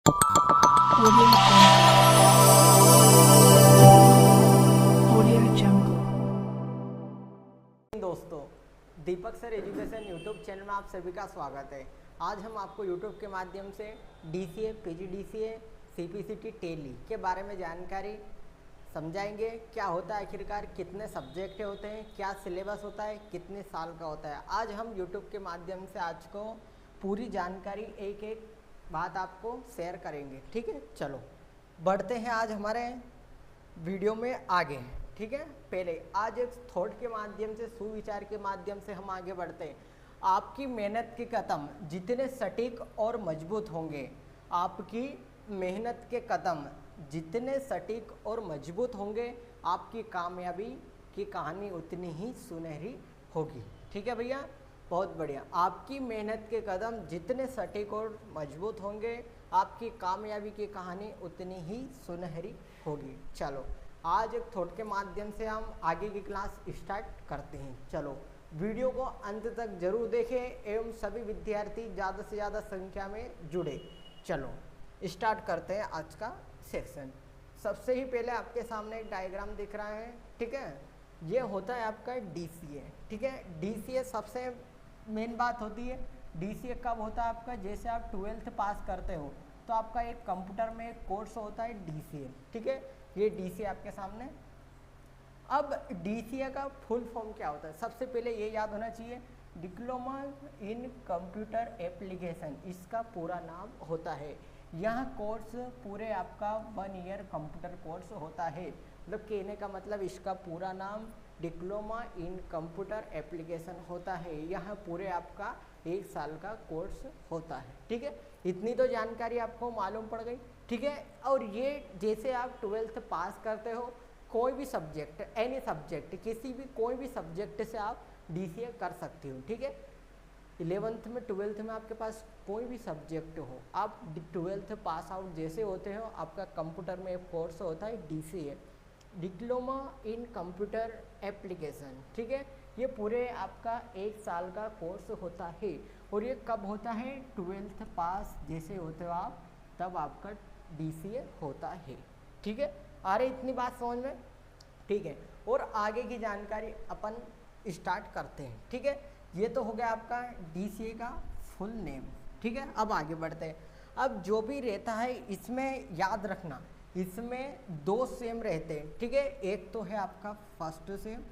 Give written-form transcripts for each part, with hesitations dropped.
Audio Jungle. दोस्तों, दीपक sir education YouTube channel में आप सभी का स्वागत है। आज हम आपको यूट्यूब के माध्यम से DCA, PGDCA, CPCT, टेली के बारे में जानकारी समझाएंगे। क्या होता है आखिरकार, कितने सब्जेक्ट होते हैं, क्या सिलेबस होता है, कितने साल का होता है। आज हम यूट्यूब के माध्यम से आज को पूरी जानकारी एक एक बात आपको शेयर करेंगे। ठीक है, चलो बढ़ते हैं आज हमारे वीडियो में आगे। ठीक है, पहले आज एक थॉट के माध्यम से, सुविचार के माध्यम से हम आगे बढ़ते हैं। आपकी मेहनत के कदम जितने सटीक और मजबूत होंगे, आपकी मेहनत के कदम जितने सटीक और मजबूत होंगे, आपकी कामयाबी की कहानी उतनी ही सुनहरी होगी। ठीक है भैया, बहुत बढ़िया। आपकी मेहनत के कदम जितने सटीक और मजबूत होंगे, आपकी कामयाबी की कहानी उतनी ही सुनहरी होगी। चलो आज एक थॉट के माध्यम से हम आगे की क्लास स्टार्ट करते हैं। चलो वीडियो को अंत तक जरूर देखें एवं सभी विद्यार्थी ज़्यादा से ज़्यादा संख्या में जुड़े। चलो स्टार्ट करते हैं आज का सेक्शन। सबसे ही पहले आपके सामने एक डायग्राम दिख रहा है। ठीक है, ये होता है आपका DCA। ठीक है, DCA सबसे मेन बात होती है। DCA कब होता है आपका, जैसे आप 12th पास करते हो तो आपका एक कंप्यूटर में एक कोर्स होता है DCA। ठीक है, ये DCA आपके सामने। अब DCA का फुल फॉर्म क्या होता है, सबसे पहले ये याद होना चाहिए, डिप्लोमा इन कंप्यूटर एप्लीकेशन इसका पूरा नाम होता है। यह कोर्स पूरे आपका 1 ईयर कंप्यूटर कोर्स होता है। मतलब कहने का मतलब इसका पूरा नाम डिप्लोमा इन कंप्यूटर एप्लीकेशन होता है। यह पूरे आपका 1 साल का कोर्स होता है। ठीक है, इतनी तो जानकारी आपको मालूम पड़ गई। ठीक है, और ये जैसे आप 12th पास करते हो, कोई भी सब्जेक्ट, एनी सब्जेक्ट, किसी भी कोई भी सब्जेक्ट से आप DCA कर सकते हो। ठीक है, 11th में 12th में आपके पास कोई भी सब्जेक्ट हो, आप 12th पास आउट जैसे होते हो, आपका कंप्यूटर में एक कोर्स होता है DCA, diploma in computer application. ठीक है, ये पूरे आपका 1 साल का कोर्स होता है। और ये कब होता है, 12th पास जैसे होते हो आप, तब आपका DCA होता है। ठीक है, आ रही इतनी बात समझ में। ठीक है, और आगे की जानकारी अपन स्टार्ट करते हैं। ठीक है, ये तो हो गया आपका DCA का फुल नेम। ठीक है, अब आगे बढ़ते हैं। अब जो भी रहता है इसमें याद रखना, इसमें 2 सेम रहते हैं। ठीक है, एक तो है आपका फर्स्ट सेम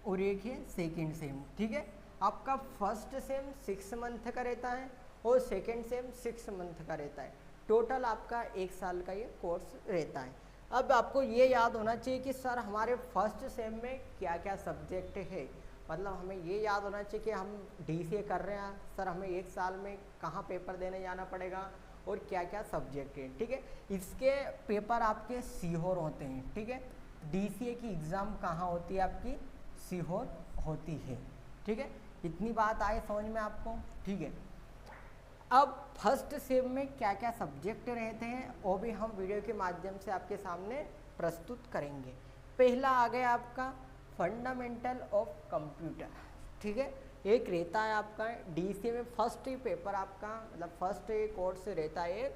और एक है सेकंड सेम। ठीक है, आपका फर्स्ट सेम 6 मंथ का रहता है और सेकंड सेम 6 मंथ का रहता है। टोटल आपका 1 साल का ये कोर्स रहता है। अब आपको ये याद होना चाहिए कि सर हमारे फर्स्ट सेम में क्या क्या सब्जेक्ट है। मतलब हमें ये याद होना चाहिए कि हम DCA कर रहे हैं, सर हमें 1 साल में कहाँ पेपर देने जाना पड़ेगा और क्या क्या सब्जेक्ट है। ठीक है, इसके पेपर आपके सीहोर होते हैं। ठीक है, DCA की एग्ज़ाम कहाँ होती है, आपकी सीहोर होती है। ठीक है, इतनी बात आए समझ में आपको। ठीक है, अब फर्स्ट सेम में क्या क्या सब्जेक्ट रहते हैं वो भी हम वीडियो के माध्यम से आपके सामने प्रस्तुत करेंगे। पहला आ गया आपका फंडामेंटल ऑफ कंप्यूटर। ठीक है, एक रहता है आपका DCA में फर्स्ट ही पेपर आपका, मतलब फर्स्ट कोर्स रहता है एक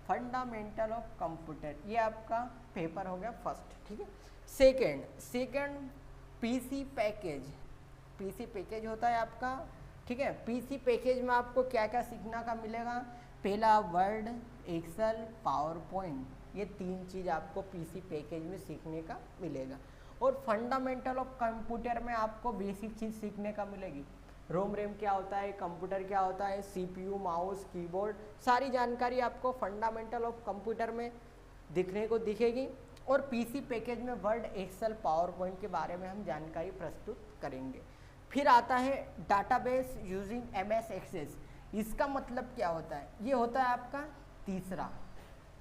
फंडामेंटल ऑफ कंप्यूटर, ये आपका पेपर हो गया फर्स्ट। ठीक है, सेकंड PC पैकेज होता है आपका। ठीक है, PC पैकेज में आपको क्या क्या सीखने का मिलेगा, पहला वर्ड, एक्सेल, पावर पॉइंट, ये 3 चीज़ आपको PC पैकेज में सीखने का मिलेगा। और फंडामेंटल ऑफ कंप्यूटर में आपको बेसिक चीज़ सीखने का मिलेगी, रोम रैम क्या होता है, कंप्यूटर क्या होता है, CPU, माउस, कीबोर्ड, सारी जानकारी आपको फंडामेंटल ऑफ कंप्यूटर में दिखने को दिखेगी। और PC पैकेज में वर्ड, एक्सेल, पावर पॉइंट के बारे में हम जानकारी प्रस्तुत करेंगे। फिर आता है डाटाबेस यूजिंग MS एक्सेस। इसका मतलब क्या होता है, ये होता है आपका तीसरा।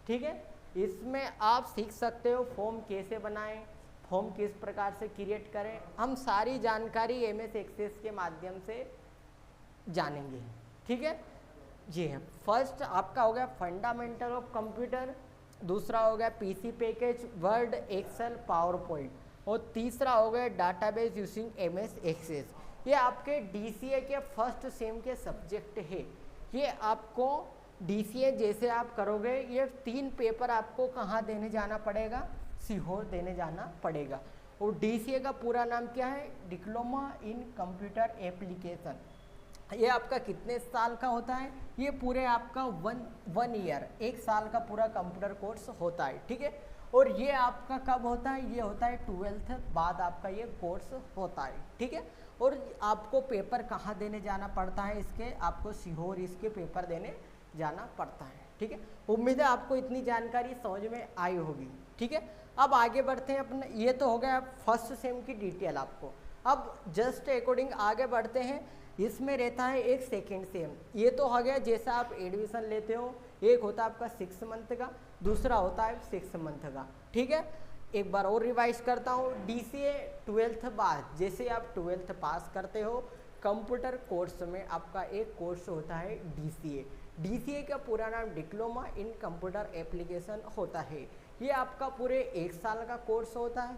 ठीक है, इसमें आप सीख सकते हो फॉर्म कैसे बनाएं, फॉर्म किस प्रकार से क्रिएट करें, हम सारी जानकारी MS एक्सेस के माध्यम से जानेंगे। ठीक है, ये है फर्स्ट आपका हो गया फंडामेंटल ऑफ कंप्यूटर, दूसरा हो गया PC package, Word, Excel, PowerPoint, और तीसरा हो गया डाटाबेस यूजिंग MS एक्सेस। ये आपके DCA के फर्स्ट सेम के सब्जेक्ट है। ये आपको DCA जैसे आप करोगे, ये 3 पेपर आपको कहाँ देने जाना पड़ेगा, सीहोर देने जाना पड़ेगा। और DCA का पूरा नाम क्या है, डिप्लोमा इन कंप्यूटर एप्लीकेशन। ये आपका कितने साल का होता है, ये पूरे आपका वन ईयर, 1 साल का पूरा कंप्यूटर कोर्स होता है, ठीक है। और ये आपका कब होता है, ये होता है 12th बाद आपका ये कोर्स होता है, ठीक है। और आपको पेपर कहाँ देने जाना पड़ता है इसके, आपको सीहोर इसके पेपर देने जाना पड़ता है, ठीक है। उम्मीद है आपको इतनी जानकारी समझ में आई होगी, ठीक है। अब आगे बढ़ते हैं अपना, ये तो हो गया फर्स्ट सेम की डिटेल आपको। अब जस्ट अकॉर्डिंग आगे बढ़ते हैं, इसमें रहता है एक सेकेंड सेम। ये तो हो गया जैसा आप एडमिशन लेते हो, एक होता है आपका 6 मंथ का, दूसरा होता है 6 मंथ का, ठीक है। एक बार और रिवाइज करता हूँ, DCA 12th बाद, जैसे आप 12th पास करते हो कंप्यूटर कोर्स में आपका एक कोर्स होता है DCA। DCA का पूरा नाम डिप्लोमा इन कंप्यूटर एप्लीकेशन होता है। ये आपका पूरे 1 साल का कोर्स होता है।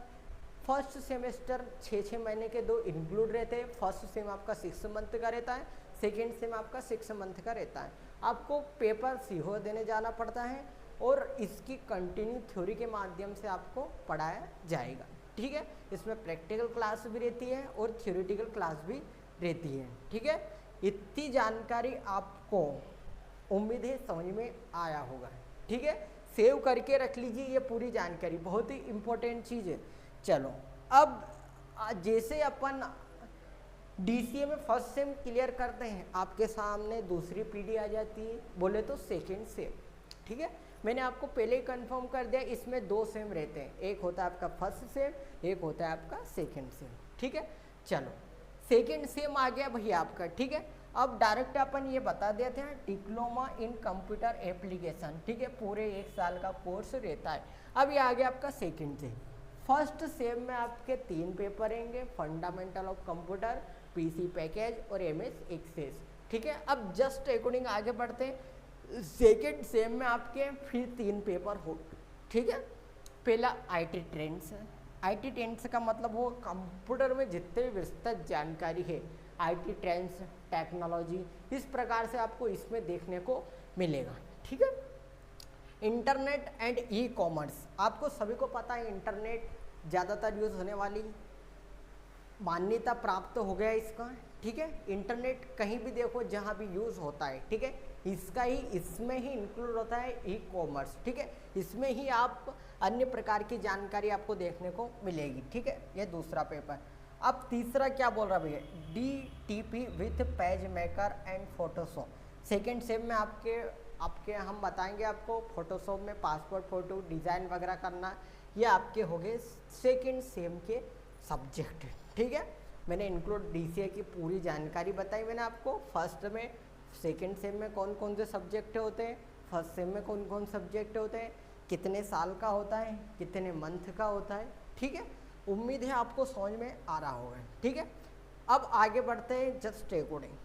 फर्स्ट सेमेस्टर 6 महीने के 2 इंक्लूड रहते हैं। फर्स्ट सेम आपका 6 मंथ का रहता है, सेकेंड सेम आपका 6 मंथ का रहता है। आपको पेपर सीहोर देने जाना पड़ता है और इसकी कंटिन्यू थ्योरी के माध्यम से आपको पढ़ाया जाएगा, ठीक है। इसमें प्रैक्टिकल क्लास भी रहती है और थ्योरेटिकल क्लास भी रहती है, ठीक है। इतनी जानकारी आपको उम्मीद है समझ में आया होगा, ठीक है। सेव करके रख लीजिए ये पूरी जानकारी, बहुत ही इम्पोर्टेंट चीज़ है। चलो अब जैसे अपन DCA में फर्स्ट सेम क्लियर करते हैं, आपके सामने दूसरी पीढ़ी आ जाती है, बोले तो सेकेंड सेम, ठीक है। मैंने आपको पहले ही कंफर्म कर दिया, इसमें 2 सेम रहते हैं, एक होता है आपका फर्स्ट सेम, एक होता है आपका सेकेंड सेम, ठीक है। चलो सेकेंड सेम आ गया भैया आपका, ठीक है। अब डायरेक्ट अपन ये बता देते हैं डिप्लोमा इन कंप्यूटर एप्लीकेशन, ठीक है, पूरे 1 साल का कोर्स रहता है। अब ये आ गया आपका सेकेंड सेम। फर्स्ट सेम में आपके 3 पेपर रहेंगे, fundamental of computer, PC package और MS एक्सेस, ठीक है। अब जस्ट अकॉर्डिंग आगे बढ़ते हैं, सेकेंड सेम में आपके फिर 3 पेपर हो, ठीक है। पहला IT ट्रेंड्स है। IT ट्रेंड्स का मतलब वो कंप्यूटर में जितने भी विस्तृत जानकारी है, IT ट्रेंड्स, टेक्नोलॉजी, इस प्रकार से आपको इसमें देखने को मिलेगा, ठीक है। इंटरनेट एंड ई-कॉमर्स, आपको सभी को पता है इंटरनेट ज़्यादातर यूज़ होने वाली, मान्यता प्राप्त हो गया इसका, ठीक है। इंटरनेट कहीं भी देखो जहाँ भी यूज़ होता है, ठीक है, इसका ही इसमें ही इंक्लूड होता है ई-कॉमर्स, ठीक है। इसमें ही आप अन्य प्रकार की जानकारी आपको देखने को मिलेगी, ठीक है। ये दूसरा पेपर। अब तीसरा क्या बोल रहा भैया, DTP with page maker and Photoshop. Second same में आपके हम बताएंगे आपको फोटोशॉप में पासपोर्ट फ़ोटो डिज़ाइन वगैरह करना, ये आपके हो गए सेकेंड सेम के सब्जेक्ट, ठीक है। मैंने इंक्लूड DCA की पूरी जानकारी बताई मैंने आपको। फर्स्ट में सेकेंड सेम में कौन कौन से सब्जेक्ट होते हैं, फर्स्ट सेम में कौन कौन सब्जेक्ट होते हैं, कितने साल का होता है, कितने मंथ का होता है, ठीक है। उम्मीद है आपको समझ में आ रहा होगा, ठीक है। अब आगे बढ़ते हैं जस्ट अकॉर्डिंग।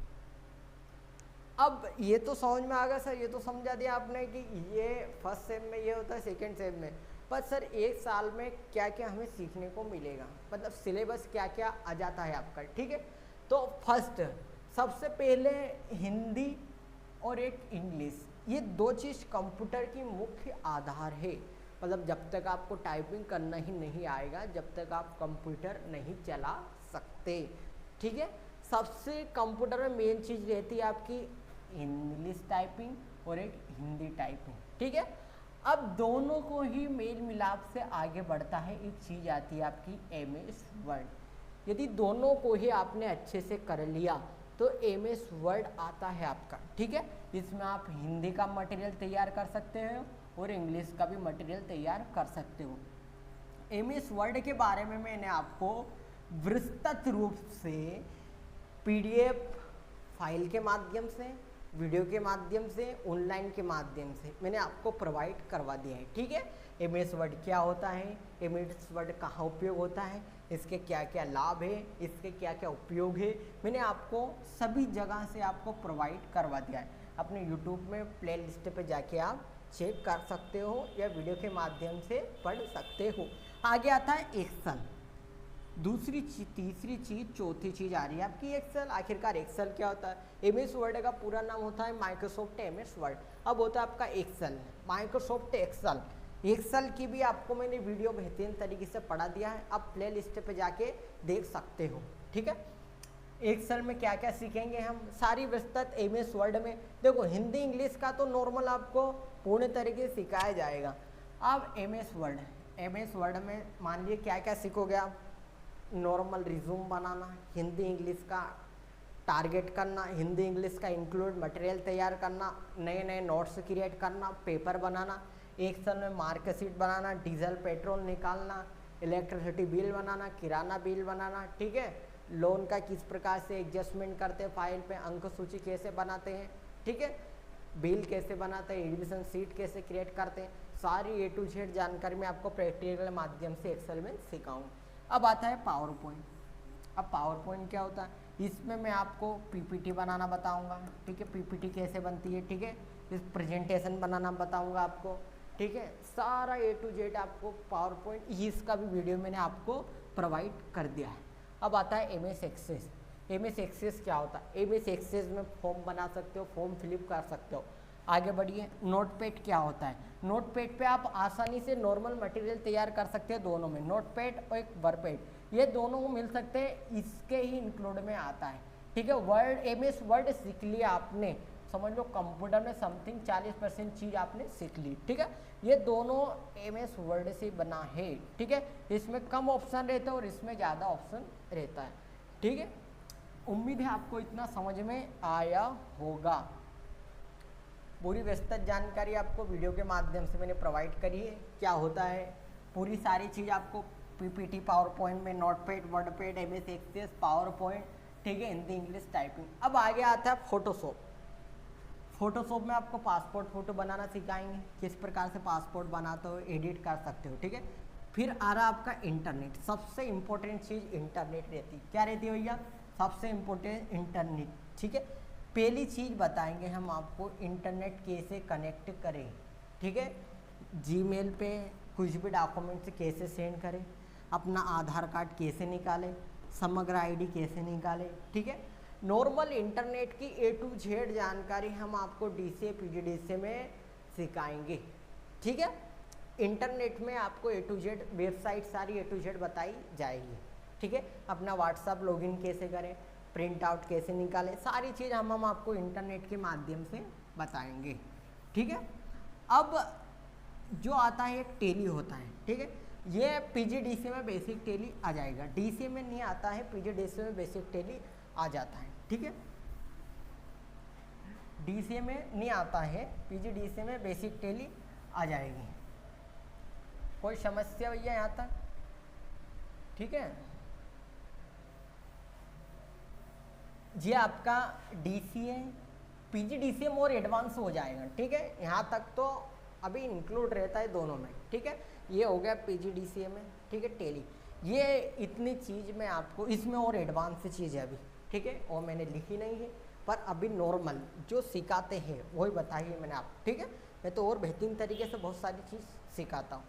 अब ये तो समझ में आ गया सर, ये तो समझा दिया आपने कि ये फर्स्ट सेम में ये होता है, सेकेंड सेम में, पर सर 1 साल में क्या क्या हमें सीखने को मिलेगा, मतलब सिलेबस क्या क्या आ जाता है आपका, ठीक है। तो फर्स्ट सबसे पहले हिंदी और एक इंग्लिश, ये 2 चीज़ कंप्यूटर की मुख्य आधार है। मतलब जब तक आपको टाइपिंग करना ही नहीं आएगा, जब तक आप कंप्यूटर नहीं चला सकते, ठीक है। सबसे कंप्यूटर में मेन चीज़ रहती है आपकी इंग्लिश टाइपिंग और एक हिंदी टाइपिंग, ठीक है। अब दोनों को ही मेल मिलाप से आगे बढ़ता है, एक चीज़ आती है आपकी MS वर्ड। यदि दोनों को ही आपने अच्छे से कर लिया तो MS वर्ड आता है आपका, ठीक है। इसमें आप हिंदी का मटेरियल तैयार कर सकते हो और इंग्लिश का भी मटेरियल तैयार कर सकते हो। MS वर्ड के बारे में मैंने आपको विस्तृत रूप से PDF फाइल के माध्यम से, वीडियो के माध्यम से, ऑनलाइन के माध्यम से मैंने आपको प्रोवाइड करवा दिया है, ठीक है। MS वर्ड क्या होता है, MS वर्ड कहाँ उपयोग होता है, इसके क्या क्या लाभ है, इसके क्या क्या उपयोग है, मैंने आपको सभी जगह से आपको प्रोवाइड करवा दिया है। अपने YouTube में प्ले लिस्ट पर जाके आप चेक कर सकते हो या वीडियो के माध्यम से पढ़ सकते हो। आगे आता है एक्सेल। तीसरी चीज़, चौथी चीज़ आ रही है आपकी एक्सेल। आखिरकार एक्सेल क्या होता है? एमएस वर्ड का पूरा नाम होता है माइक्रोसॉफ्ट एमएस वर्ड। अब होता है आपका एक्सेल, माइक्रोसॉफ्ट एक्सेल। एक्सेल की भी आपको मैंने वीडियो बेहतरीन तरीके से पढ़ा दिया है, आप प्ले लिस्ट पर जाके देख सकते हो। ठीक है, एक्सेल में क्या क्या सीखेंगे हम, सारी विस्तृत एमएस वर्ड में। देखो हिंदी इंग्लिश का तो नॉर्मल आपको पूर्ण तरीके से सिखाया जाएगा। अब एमएस वर्ड में मान लीजिए क्या क्या सीखोगे आप। नॉर्मल रिज्यूम बनाना, हिंदी इंग्लिश का टारगेट करना, हिंदी इंग्लिश का इंक्लूड मटेरियल तैयार करना, नए नए नोट्स क्रिएट करना, पेपर बनाना, एक्सेल में मार्कशीट बनाना, डीजल पेट्रोल निकालना, इलेक्ट्रिसिटी बिल बनाना, किराना बिल बनाना। ठीक है, लोन का किस प्रकार से एडजस्टमेंट करते हैं, फाइल पे अंक सूची कैसे बनाते हैं, ठीक है, बिल कैसे बनाते हैं, एडमिशन सीट कैसे क्रिएट करते हैं, सारी A to Z जानकारी मैं आपको प्रैक्टिकल माध्यम से एक्सेल में सिखाऊंगा। अब आता है पावर पॉइंट। अब पावर पॉइंट क्या होता है, इसमें मैं आपको पीपीटी बनाना बताऊंगा। ठीक है, पीपीटी कैसे बनती है, ठीक है, इस प्रेजेंटेशन बनाना बताऊंगा आपको। ठीक है, सारा A to Z आपको पावर पॉइंट, इसका भी वीडियो मैंने आपको प्रोवाइड कर दिया है। अब आता है एमएस एक्सेस। एमएस एक्सेस क्या होता है? एमएस एक्सेस में फॉर्म बना सकते हो, फॉर्म फिलअप कर सकते हो। आगे बढ़िए, नोटपैड क्या होता है? नोटपैड पे आप आसानी से नॉर्मल मटेरियल तैयार कर सकते हैं। दोनों में नोटपैड और एक वर्डपैड, ये दोनों मिल सकते हैं, इसके ही इंक्लूड में आता है। ठीक है, वर्ड एमएस वर्ड सीख लिया आपने, समझ लो कंप्यूटर में समथिंग 40% चीज़ आपने सीख ली। ठीक है, ये दोनों एमएस वर्ड से बना है। ठीक है, इसमें कम ऑप्शन रहता है और इसमें ज़्यादा ऑप्शन रहता है। ठीक है, उम्मीद है आपको इतना समझ में आया होगा। पूरी विस्तृत जानकारी आपको वीडियो के माध्यम से मैंने प्रोवाइड करी है। क्या होता है, पूरी सारी चीज़ आपको पीपीटी, पावर पॉइंट में Notepad, WordPad, MS Access, PowerPoint, ठीक है, हिंदी इंग्लिश टाइपिंग। अब आगे आता है फोटोशॉप। फोटोशॉप में आपको पासपोर्ट फोटो बनाना सिखाएंगे, किस प्रकार से पासपोर्ट बनाते हो, एडिट कर सकते हो। ठीक है, फिर आ रहा आपका इंटरनेट। सबसे इम्पोर्टेंट चीज़ इंटरनेट रहती है। क्या रहती है भैया? सबसे इम्पोर्टेंट इंटरनेट। ठीक है, पहली चीज़ बताएंगे हम आपको, इंटरनेट कैसे कनेक्ट करें। ठीक है, जीमेल पे कुछ भी डॉक्यूमेंट्स कैसे सेंड करें, अपना आधार कार्ड कैसे निकालें, समग्र आईडी कैसे निकालें। ठीक है, नॉर्मल इंटरनेट की A to Z जानकारी हम आपको DCA PGDCA में सिखाएंगे। ठीक है, इंटरनेट में आपको A to Z वेबसाइट सारी A to Z बताई जाएगी। ठीक है, अपना व्हाट्सअप लॉगिन कैसे करें, प्रिंट आउट कैसे निकालें, सारी चीज़ हम आपको इंटरनेट के माध्यम से बताएंगे। ठीक है, अब जो आता है एक टेली होता है। ठीक है, ये PGDCA में बेसिक टेली आ जाएगा, DCA में नहीं आता है, PGDCA में बेसिक टेली आ जाता है। ठीक है, DCA में नहीं आता है, PGDCA में बेसिक टेली आ जाएगी। कोई समस्या भैया यहाँ तक? ठीक है जी, आपका DCA PGDCA मोर एडवांस हो जाएगा। ठीक है, यहाँ तक तो अभी इंक्लूड रहता है दोनों में। ठीक है, ये हो गया PGDCA में। ठीक है, टेली, ये इतनी चीज़ मैं आपको, इसमें और एडवांस चीज़ है अभी। ठीक है, और मैंने लिखी नहीं है, पर अभी नॉर्मल जो सिखाते हैं वही बताइए मैंने आपको। ठीक है, मैं तो और बेहतरीन तरीके से बहुत सारी चीज़ सिखाता हूँ।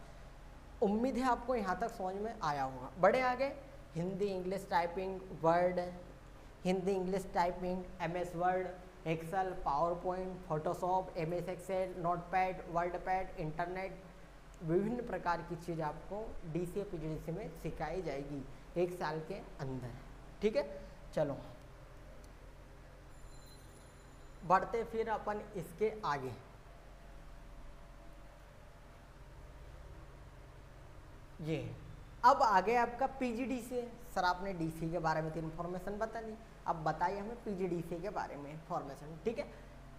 उम्मीद है आपको यहाँ तक समझ में आया होगा। बड़े आगे, Hindi English typing, Word, Hindi English typing, MS Word, Excel, PowerPoint, Photoshop, MS Excel, Notepad, WordPad, internet, विभिन्न प्रकार की चीज़ आपको DCA PGDCA में सिखाई जाएगी 1 साल के अंदर। ठीक है, चलो बढ़ते फिर अपन इसके आगे। ये अब आगे आपका PGDCA। सर आपने DCA के बारे में तो इन्फॉर्मेशन बता दी, अब बताइए हमें PGDCA के बारे में इन्फॉर्मेशन। ठीक है,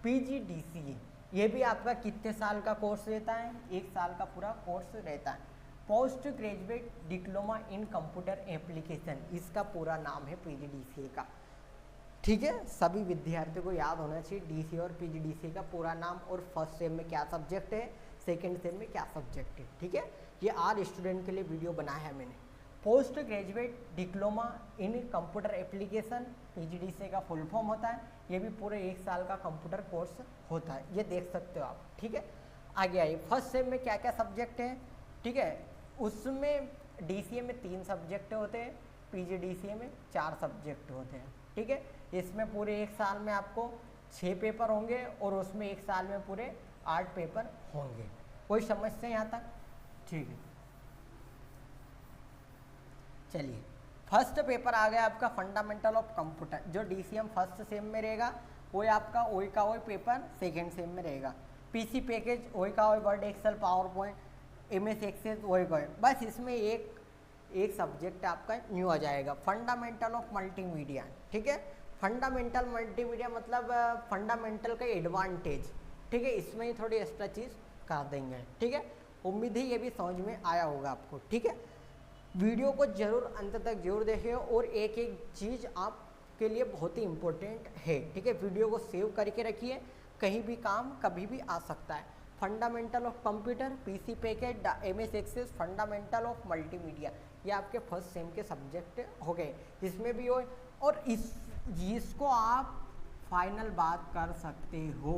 PGDCA ये भी आपका कितने साल का कोर्स रहता है? 1 साल का पूरा कोर्स रहता है। Post graduate diploma in computer application, इसका पूरा नाम है PGDCA का। ठीक है, सभी विद्यार्थियों को याद होना चाहिए DCA और PGDCA का पूरा नाम, और फर्स्ट सेम में क्या सब्जेक्ट है, सेकेंड सेम में क्या सब्जेक्ट है। ठीक है, ये आर स्टूडेंट के लिए वीडियो बनाया है मैंने। Post graduate diploma in computer application PGDCA का फुल फॉर्म होता है। ये भी पूरे 1 साल का कंप्यूटर कोर्स होता है, ये देख सकते हो आप। ठीक है, आगे आइए, फर्स्ट सेम में क्या क्या सब्जेक्ट हैं। ठीक है, उसमें DCA में 3 सब्जेक्ट होते हैं। पीजीडीसीए में 4 सब्जेक्ट होते हैं, ठीक है। इसमें पूरे एक साल में आपको 6 पेपर होंगे और उसमें एक साल में पूरे 8 पेपर होंगे। कोई समस्या यहाँ तक? ठीक है, चलिए फर्स्ट पेपर आ गया आपका फंडामेंटल ऑफ कंप्यूटर, जो डीसीएम फर्स्ट सेम में रहेगा वही आपका वही का वही पेपर सेकेंड सेम में रहेगा। पीसी पैकेज वही का वही, Word Excel PowerPoint MS Excel वही का वही, बस इसमें एक सब्जेक्ट आपका न्यू आ जाएगा, फंडामेंटल ऑफ मल्टीमीडिया, ठीक है। फंडामेंटल मल्टीमीडिया मतलब फंडामेंटल का एडवांटेज, ठीक है, इसमें ही थोड़ी एक्स्ट्रा चीज़ कर देंगे, ठीक है। उम्मीद है ये भी समझ में आया होगा आपको, ठीक है। वीडियो को जरूर अंत तक जरूर देखें और एक एक चीज़ आपके लिए बहुत ही इम्पोर्टेंट है, ठीक है। वीडियो को सेव करके रखिए, कहीं भी काम कभी भी आ सकता है। Fundamental of computer, PC package, MS Access, fundamental of multimedia, ये आपके फर्स्ट सेम के सब्जेक्ट हो गए, इसमें भी हो। और इसको आप फाइनल बात कर सकते हो,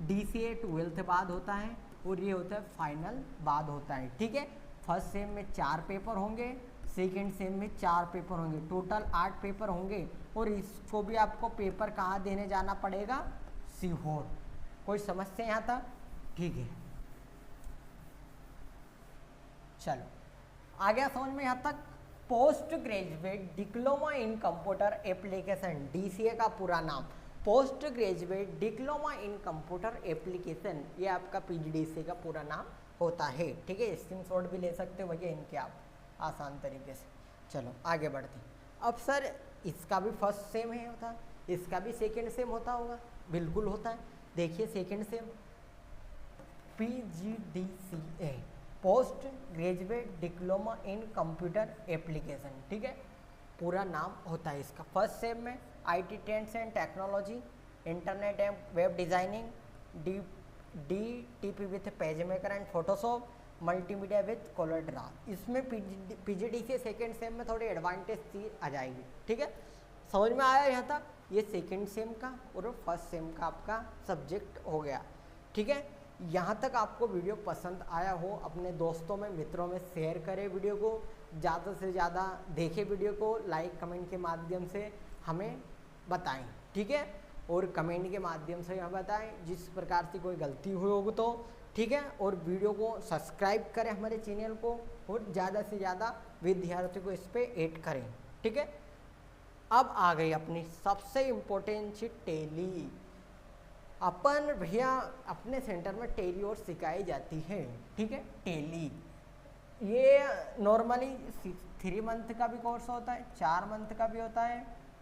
डीसीए 12th बाद होता है और ये होता है फाइनल बाद होता है, ठीक है। फर्स्ट सेम में 4 पेपर होंगे, सेकेंड सेम में 4 पेपर होंगे, टोटल 8 पेपर होंगे। और इसको भी आपको पेपर कहाँ देने जाना पड़ेगा? सीहोर। कोई समस्या यहाँ तक? ठीक है, चलो आ गया समझ में यहाँ तक। Post graduate diploma in computer application, DCA का पूरा नाम post graduate diploma in computer application, ये आपका पीजीडीसीए का पूरा नाम होता है, ठीक है। स्क्रीनशॉट भी ले सकते हो भैया इनके आप आसान तरीके से। चलो आगे बढ़ते हैं। अब सर इसका भी फर्स्ट सेम है होता, इसका भी सेकेंड सेम होता होगा, बिल्कुल होता है। देखिए second same PGDCA, post graduate diploma in computer application, ठीक है, पूरा नाम होता है इसका। फर्स्ट सेम में IT trends and technology, internet and web designing, DTP with page maker and Photoshop, multimedia with colour draw. इसमें पीजीडीसीए सेकेंड सेम में थोड़ी एडवांटेज चीज आ जाएगी, ठीक है। समझ में आया यहाँ तक? ये सेकेंड सेम का और फर्स्ट सेम का आपका सब्जेक्ट हो गया, ठीक है। यहाँ तक आपको वीडियो पसंद आया हो, अपने दोस्तों में मित्रों में शेयर करें वीडियो को, ज़्यादा से ज़्यादा देखें वीडियो को, लाइक कमेंट के माध्यम से हमें बताएं, ठीक है। और कमेंट के माध्यम से हमें बताएं जिस प्रकार से कोई गलती हुई होगी तो, ठीक है। और वीडियो को सब्सक्राइब करें हमारे चैनल को और ज़्यादा से ज़्यादा विद्यार्थियों को इस पर ऐड करें, ठीक है। अब आ गई अपनी सबसे इम्पोर्टेंट चीज टेली। अपन भैया अपने सेंटर में टेली और सिखाई जाती है, ठीक है। टेली ये नॉर्मली 3 मंथ का भी कोर्स होता है, 4 मंथ का भी होता है,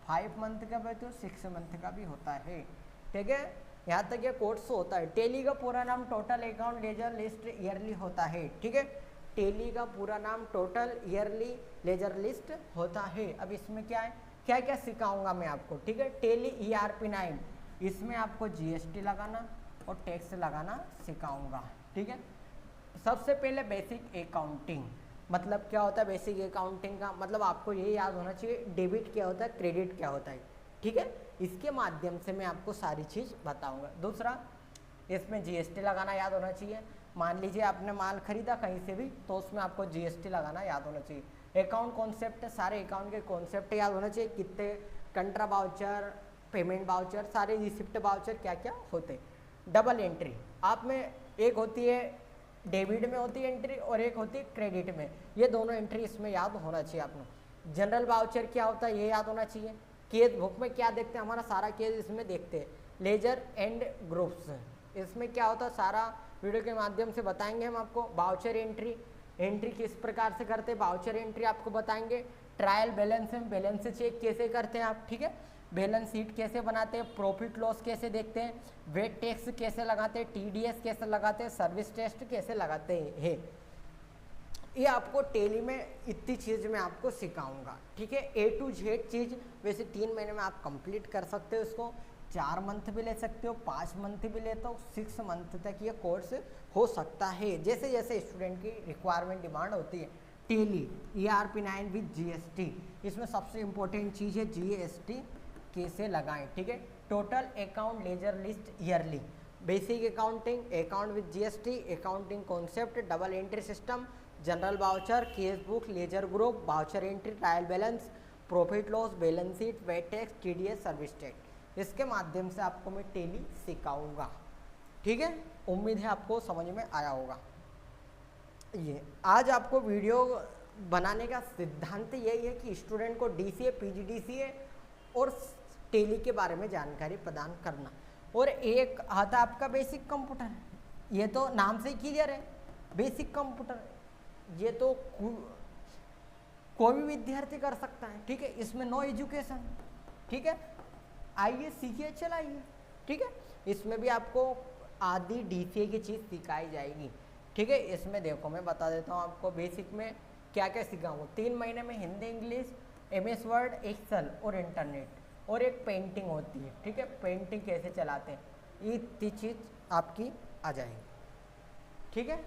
5 मंथ का भी तो 6 मंथ का भी होता है, ठीक है। यहाँ तक ये कोर्स होता है। टेली का पूरा नाम total account ledger list yearly होता है, ठीक है। टेली का पूरा नाम टोटल ईयरली लेजर लिस्ट होता है। अब इसमें क्या है, क्या क्या सिखाऊंगा मैं आपको, ठीक है। टेली ERP 9, इसमें आपको GST लगाना और टैक्स लगाना सिखाऊंगा, ठीक है। सबसे पहले बेसिक अकाउंटिंग, मतलब क्या होता है बेसिक अकाउंटिंग का मतलब आपको ये याद होना चाहिए डेबिट क्या होता है, क्रेडिट क्या होता है, ठीक है। इसके माध्यम से मैं आपको सारी चीज़ बताऊंगा। दूसरा, इसमें GST लगाना याद होना चाहिए। मान लीजिए आपने माल खरीदा कहीं से भी तो उसमें आपको GST लगाना याद होना चाहिए। अकाउंट कॉन्सेप्ट, सारे अकाउंट के कॉन्सेप्ट याद होना चाहिए, कितने कंट्रा बाउचर, पेमेंट बाउचर, सारे रिसिप्ट बाउचर क्या क्या होते। डबल एंट्री, आप में एक होती है डेबिट में होती है एंट्री और एक होती है क्रेडिट में, ये दोनों एंट्री इसमें याद होना चाहिए आपको। जनरल बाउचर क्या होता है ये याद होना चाहिए। केस बुक में क्या देखते हैं, हमारा सारा केस इसमें देखते हैं। लेजर एंड ग्रुप्स, इसमें क्या होता है सारा वीडियो के माध्यम से बताएंगे हम आपको। बाउचर एंट्री, एंट्री किस प्रकार से करते हैं, बाउचर एंट्री आपको बताएंगे। ट्रायल बैलेंस में बैलेंस चेक कैसे करते हैं आप, ठीक है। बैलेंस शीट कैसे बनाते हैं, प्रॉफिट लॉस कैसे देखते हैं, वेट टैक्स कैसे लगाते हैं, TDS कैसे लगाते हैं, सर्विस टेस्ट कैसे लगाते हैं, ये आपको टेली में इतनी चीज़ मैं आपको सिखाऊंगा, ठीक है। A to Z चीज़ वैसे 3 महीने में आप कंप्लीट कर सकते हो इसको, 4 मंथ भी ले सकते हो, 5 मंथ भी लेते हो, 6 मंथ तक ये कोर्स हो सकता है, जैसे जैसे स्टूडेंट की रिक्वायरमेंट डिमांड होती है। टेली ERP 9 विद GST, इसमें सबसे इम्पोर्टेंट चीज़ है GST कैसे लगाएं, ठीक है। Total account ledger list yearly, basic accounting, account with GST, accounting concept, double entry system, general voucher, case book, ledger group, voucher entry, trial balance, profit loss, balance sheet, VAT tax, TDS, service tax. इसके माध्यम से आपको मैं tally सिखाऊंगा। ठीक है, उम्मीद है आपको समझ में आया होगा। ये आज आपको वीडियो बनाने का सिद्धांत यही है कि स्टूडेंट को डीसीए, पीजीडीसीए और टैली के बारे में जानकारी प्रदान करना। और एक आता आपका बेसिक कंप्यूटर, ये तो नाम से ही क्लियर है, बेसिक कंप्यूटर। ये तो कोई भी विद्यार्थी कर सकता है। ठीक है, इसमें नो एजुकेशन। ठीक है, आइए सीखिए, चलाइए। ठीक है, इसमें भी आपको आदि डीसीए की चीज़ सिखाई जाएगी। ठीक है, इसमें देखो मैं बता देता हूँ आपको बेसिक में क्या क्या सिखाऊंगा। 3 महीने में Hindi, English, MS Word, Excel और इंटरनेट और एक पेंटिंग होती है। ठीक है, पेंटिंग कैसे चलाते हैं, ये चीज़ आपकी आ जाएगी। ठीक है,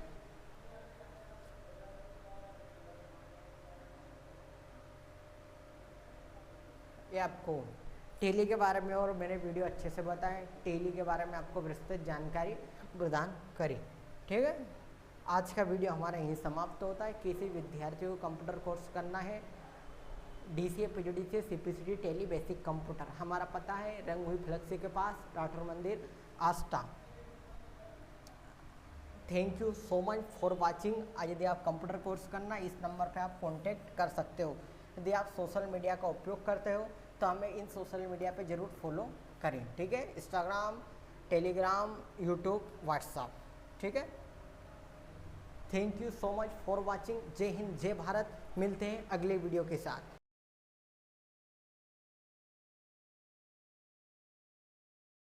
ये आपको टैली के बारे में और मैंने वीडियो अच्छे से बताया, टैली के बारे में आपको विस्तृत जानकारी प्रदान करी। ठीक है, आज का वीडियो हमारा यहीं समाप्त होता है। किसी विद्यार्थी को कंप्यूटर कोर्स करना है, DCA, PGDCA, CPCT, Tally, basic computer, हमारा पता है रंगहुई फ्लेक्सी के पास, राठौर मंदिर, Aastha. Thank you so much for watching. यदि आप कंप्यूटर कोर्स करना, इस नंबर पे आप कांटेक्ट कर सकते हो। यदि आप सोशल मीडिया का उपयोग करते हो तो हमें इन सोशल मीडिया पे ज़रूर फॉलो करें। ठीक है, इंस्टाग्राम, टेलीग्राम, यूट्यूब, व्हाट्सएप। ठीक है, thank you so much for watching. जय हिंद, जय भारत। मिलते हैं अगले वीडियो के साथ।